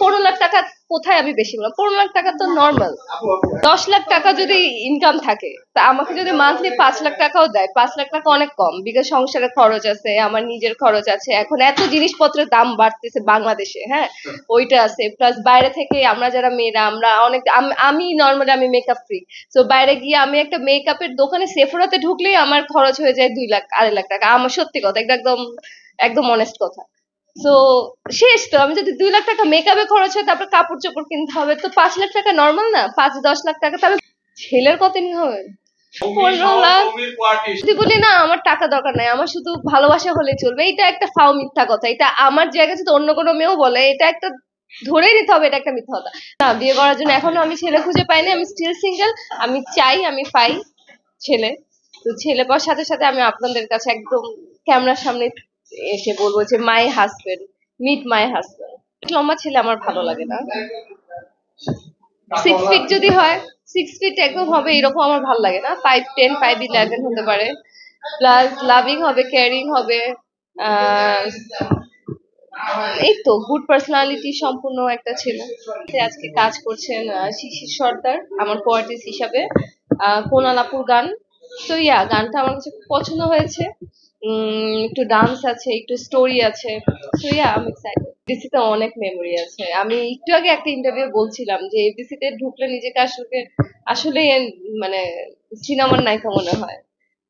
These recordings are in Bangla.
15 লাখ টাকা কোথায় আমি বেশি বললাম? 15 লাখ টাকা তো নর্মাল। 10 লাখ টাকা যদি ইনকাম থাকে, তা আমাকে যদি মান্থলি 5 লাখ টাকাও দেয়, 5 লাখ টাকা অনেক কম, বিকজ সংসারের খরচ আছে, আমার নিজের খরচ আছে, এখন এত জিনিসপত্রের দাম বাড়তেছে বাংলাদেশে, হ্যাঁ, ওইটা আছে, প্লাস বাইরে থেকে আমরা যারা মেয়েরা, আমরা অনেক, আমি নর্মালি আমি মেকআপ ফ্রি, তো বাইরে গিয়ে আমি একটা মেকআপের দোকানে সেফোরাতে ঢুকলেই আমার খরচ হয়ে যায় 2 লাখ 2.5 লাখ টাকা। আমার সত্যি কথা, একদম একদম অনেস্ট কথা। তো শেষ তো, আমি যদি 2 লাখ টাকা মেকআপে খরচ হয়, তারপর কাপড় চোপড় কিনতে হবে, তো 5 লাখ টাকা নর্মাল না? 5-10 লাখ টাকা তাহলে ছেলের কত নিতে হবে? 15 লাখ যদি বলি না আমার টাকা দরকার নাই, আমার শুধু ভালোবাসা হলে চলবে, এটা একটা ফাও মিথ্যা কথা। এটা আমার জায়গায় যদি অন্য কোনো মেয়েও বলে, এটা একটা ধরে নিতে হবে এটা একটা মিথ্যা কথা। না, বিয়ে করার জন্য এখনো আমি ছেলে খুঁজে পাইনি, আমি স্টিল সিঙ্গেল। আমি চাই আমি পাই ছেলে। তো ছেলে পাওয়ার সাথে সাথে আমি আপনাদের কাছে একদম ক্যামেরার সামনে এসে বলবো যে my husband, meet my husband. লম্বা ছেলে আমার ভালো লাগে না। 6 ফিট যদি হয়, 6 ফিট একদম হবে এরকম আমার ভালো লাগে না। 5'10", 5'11" হতে পারে, প্লাস লাভিং হবে, কেয়ারিং হবে, এই তো গুড পার্সোনালিটি সম্পূর্ণ একটা ছেলে। আজকে কাজ করছেন শিশির সর্দার আমার কোয়ার্টিস্ট হিসাবে, কোনালাপুর গান। তো গানটা আমার কাছে খুব পছন্দ হয়েছে। একটু ডান্স আছে, একটু স্টোরি আছে। তো আমি এক্সাইটেড। এফডিসিতে অনেক মেমোরি আছে। আমি একটু আগে একটা ইন্টারভিউ বলছিলাম যে এফডিসিতে ঢুকলে নিজেকে আসলে মানে সিনেমার নায়িকা মনে হয়।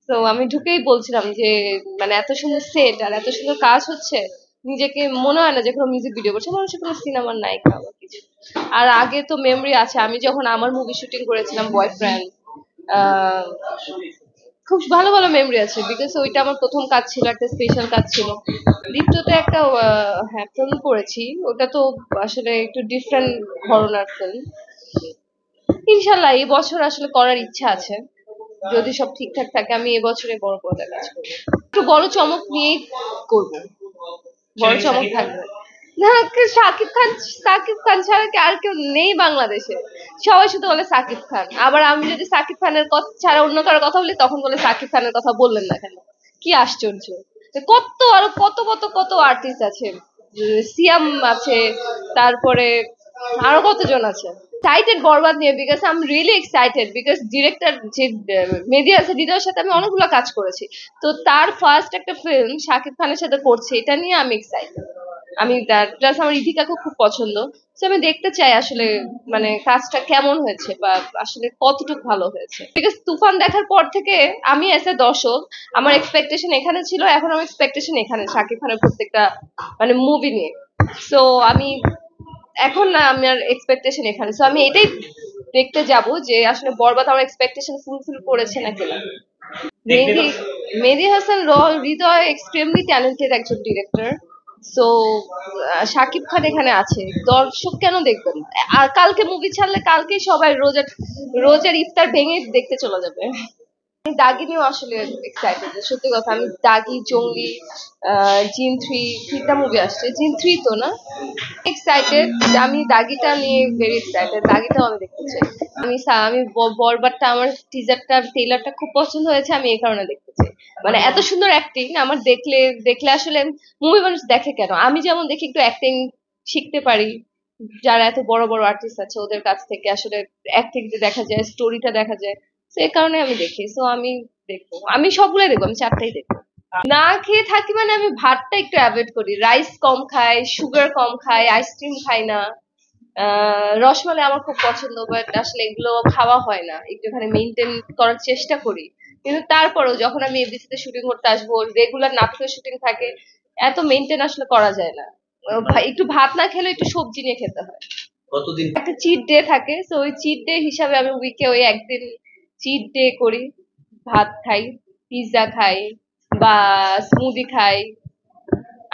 তো আমি ঢুকেই বলছিলাম যে মানে এত সুন্দর সেট আর এত সুন্দর কাজ হচ্ছে, নিজেকে মনে হয় না যে কোনো মিউজিক ভিডিও করছে, মনে হচ্ছে কোনো সিনেমার নায়িকা বা কিছু। আর আগে তো মেমোরি আছে, আমি যখন আমার মুভি শুটিং করেছিলাম বয়ফ্রেন্ড, খুব ভালো ভালো মেমোরি আছে, বিকজ ওইটা আমার প্রথম কাজ ছিল, একটা স্পেশাল কাজ ছিল। দ্বিতীয়তে একটা হ্যাঁ ফিল্ম করেছি, ওটা তো আসলে একটু ডিফারেন্ট ধরনের ফিল্ম। ইনশাল্লাহ এই বছর আসলে করার ইচ্ছা আছে, যদি সব ঠিকঠাক থাকে আমি এবছরে বড় পর্দায় কাজ করবো। একটু বড় চমক নিয়েই করবো, বড় চমক থাকবে না। সাকিব খান ছাড়া কি আর কেউ নেই বাংলাদেশে? সবাই শুধু বলে সাকিব খান, আবার আমি যদি সাকিব খানের কথা ছাড়া অন্য কারোর কথা বলি, তখন বলে সাকিব খানের কথা বললেন না কেন? কি আশ্চর্য! কত আরো কত কত কত আর্টিস্ট আছে, সিয়াম আছে, তারপরে আরো কতজন আছে। এক্সাইটেড বরবাদ নিয়ে, because I am really excited, because director যে মেহেদী হাসান হৃদয়ের সাথে আমি অনেকগুলো কাজ করেছি, তো তার ফার্স্ট একটা ফিল্ম শাকিব খানের সাথে করছে, এটা নিয়ে আমি এক্সাইটেড। আমি প্লাস আমার ইথিকাকে খুব পছন্দ, তো আমি দেখতে চাই আসলে মানে কাজটা কেমন হয়েছে বা আসলে কতটুকু ভালো হয়েছে। বিকজ তুফান দেখার পর থেকে আমি এস এ দর্শক, আমার এক্সপেকটেশন এখানে ছিল, এখন আমার এক্সপেকটেশন এখানে শাকিব খানের প্রত্যেকটা মানে মুভি নিয়ে। সো আমি এখন না, আমার এক্সপেকটেশন এখানে, সো আমি এটাই দেখতে যাব যে আসলে বরবাদ আমার এক্সপেকটেশন ফুলফিল করেছে নাকি না। মেহেদী হাসান হৃদয় এক্সট্রিমলি ট্যালেন্টেড একজন ডিরেক্টর। সো শাকিব খান এখানে আছে, দর্শক কেন দেখবেন? আর কালকে মুভি ছাড়লে কালকেই সবাই রোজার ইফতার ভেঙে দেখতে চলে যাবে। আমি দাগি নিয়েও আসলে এক্সাইটেড, সত্যি কথা। আমি দাগি, জঙ্গলি, জিন 3 3টা মুভি আসছে, জিন 3 তো না, এক্সাইটেড। আমি দাগিটা নিয়ে ভেরি এক্সাইটেড, দাগিটাও আমি দেখতে চাই। আমি বরবাদটা, আমার টিজারটা ট্রেলারটা খুব পছন্দ হয়েছে, আমি এই কারণে দেখতে চাই। মানে এত সুন্দর অ্যাক্টিং আমার দেখলে আসলে মুভি মানুষ দেখে কেন? আমি যেমন দেখি একটু অ্যাক্টিং শিখতে পারি, যারা এত বড় বড় আর্টিস্ট আছে ওদের কাছ থেকে আসলে অ্যাক্টিংটা দেখা যায়, স্টোরিটা দেখা যায়, তো এই কারণে আমি দেখি। সো আমি দেখবো, আমি সবগুলোই দেখবো, আমি 4টাই দেখবো। না খেয়ে থাকি মানে আমি ভাতটা একটু অ্যাভয়েড করি, রাইস কম খাই, সুগার কম খাই, আইসক্রিম খাই না। রসমালাই আমার খুব পছন্দ, বাট আসলে এগুলো খাওয়া হয় না, একটুখানি মেনটেন করার চেষ্টা করি। কিন্তু তারপরেও যখন আমি এফডিসিতে শুটিং করতে আসবো, রেগুলার নাটকের শুটিং থাকে, এত মেনটেন আসলে করা যায় না। একটু ভাত না খেলে একটু সবজি নিয়ে খেতে হয়। কতদিন একটা চিট ডে থাকে, তো ওই চিট ডে হিসাবে আমি উইকে ওই একদিন চিট ডে করি, ভাত খাই, পিৎজা খাই, বা স্মুদি খাই,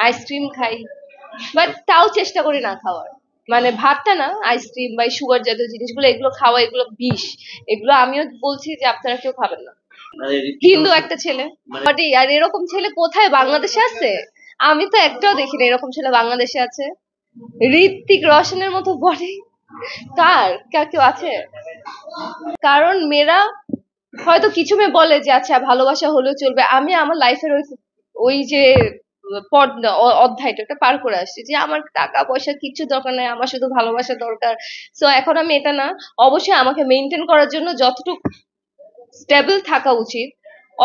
আইসক্রিম খাই, বাট তাও চেষ্টা করি না খাওয়ার। মানে ভাতটা না, আইসক্রিম বা সুগার জাতীয় জিনিসগুলো, এগুলো খাওয়া, এগুলো বিষ। এগুলো আমিও বলছি যে আপনারা কেউ খাবেন না। হিন্দু একটা ছেলে, আর এরকম ছেলে কোথায় বাংলাদেশে আছে? আমি তো একটাও দেখিনি এরকম ছেলে বাংলাদেশে আছে। ঋত্বিক রোশনের মতো বডি কার কেউ আছে? কারণ মেয়েরা হয়তো কিছু মেয়ে বলে যে আচ্ছা ভালোবাসা হলেও চলবে, আমি আমার লাইফের ওই যে পদ অধ্যায়টা ওটা পার করে আসছি, যে আমার টাকা পয়সা কিচ্ছু দরকার নাই, আমার শুধু ভালোবাসা দরকার। সো এখন আমি এটা না, অবশ্যই আমাকে মেনটেন করার জন্য যতটুকু স্টেবল থাকা উচিত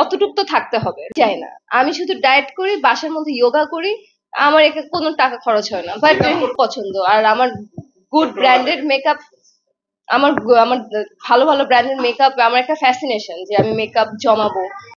অতটুক তো থাকতে হবে, চাই না। আমি শুধু ডায়েট করি, বাসার মধ্যে যোগা করি, আমার একে কোনো টাকা খরচ হয় না, বাট পছন্দ। আর আমার গুড ব্র্যান্ডেড মেকআপ, আমার ভালো ভালো ব্র্যান্ডের মেকআপ আমার একটা ফ্যাসিনেশন, যে আমি মেকআপ জমাবো।